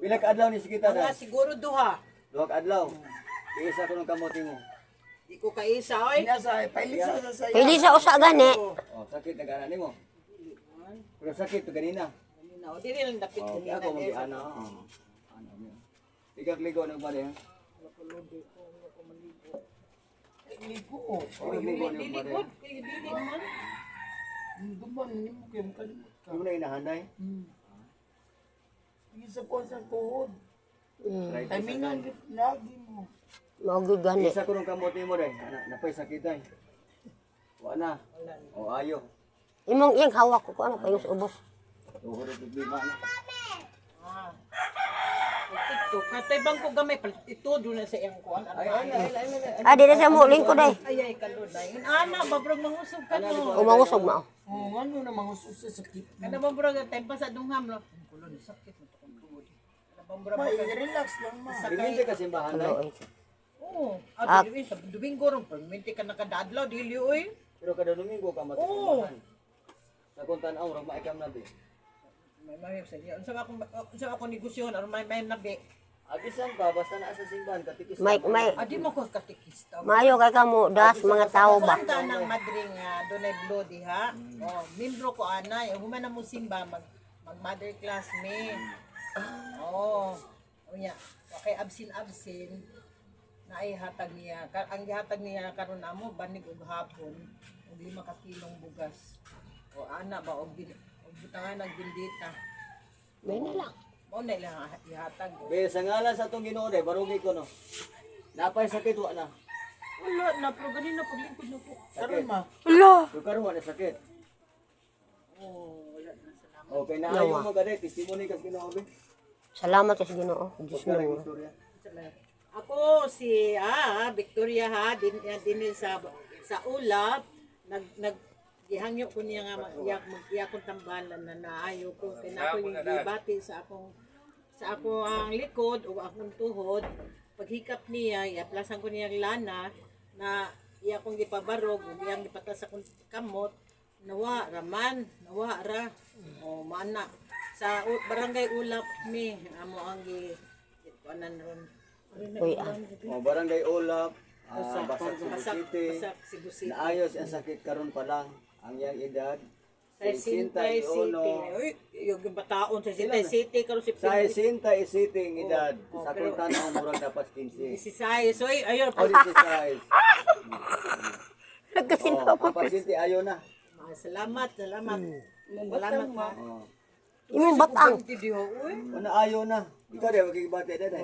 Pila ka adlaw ni sikita Mga day? siguro duha. Duha ka adlaw. Isa ko ng kamote mo. Di ko kaisa, oy. Pili sa usa gani. Oh, sakit na gana nimo. Pero sakit to ganina. No, di rin dapit ko Oh, ako mo ana. Ano mo. Ikaw ligo na bali ha. Ligo. Oh, ligo na bali. Dili man. Duman ni mo kayo kalimot ka. Imo na inahanay. Isa ko sa tuhod. Right. Timingan lagi mo. Mao gyud gani. Isa ko ng kamote mo day. Napay sakit day. Wa na. Oh, ayo. Imong iyang hawak ko ano kayo sa ubos. Tuhod ug lima na. TikTok. Katay bang ko gamay ito doon na sa iyang kuan. Ay, ay. Ah, di na siya mo lingkod ay. Ay kalod na. Yun ana babrog mangusog ka no. Umangusog mao. Oh, ano na mga susi sakit. Kada babrog time pa sa dungham lo. Kulon sakit mo to kung tuod. Kada babrog May relax lang ma. Dili ka simbahan day. Oo. Ah, dili sa Domingo ron perminti ka nakadadlaw dili oy. Pero kada Domingo ka matutunan. Sa kung tanaw ra maikam na bi. May mahirap sa niya. Unsa ako negosyon aron may nabi. Abisan pa basta naa sa simbahan katikis. May Adi mo ko katikista. maayo kay kamo das mga tao ba. Basta ng madring dunay blood ha. Oh, membro ko ana, human na mo simba mag mother class me. Oh. Unya, kay absin na ay hatag niya. Ang gihatag niya karon amo banig og hapon, og 5 ka kilong bugas. O ana ba og butangan ng bindita. May na lang. Mo na lang ihatag. Be sa ngalan sa tong Ginoo day barugi ko no. Napay sakit wa na. Wala na pero ganina paglingkod na ko. Sakit. Hello. Pero karon wa na sakit. Oh, wala na salamat. Okay, naayo mo gani testimony kas Ginoo be. Salamat sa Ginoo. Diyos Kaya mo. istorya. Ako si Victoria ha din sa ulap nag gihangyo ko niya nga iya kong tambalan na naayo ko kay ako yung gibati sa ako ang likod o akong tuhod paghikap niya iaplasan ko niya lana na iya kong gipabarog iyang gipatas akong kamot nawa ra o mana sa barangay ulap mi amo ang kuanan ron. Uy, Oh, barangay Olap, Basak, Basag Cebu City. Cebu City. Naayos ang sakit karon pa lang. Ang iyang edad Sa Sintay City. Uy, yung bataon sa Sintay City karon si Sa Sintay City ang edad. Sa kultan ang murag dapat 15. si Sai. So ayun, O di si size. nagkasin Oh, ang pasyente ayo na. salamat. Salamat ha. Oh. Imong batang. Video, uy. Ano ayo na. Ikaw di magigibate dai.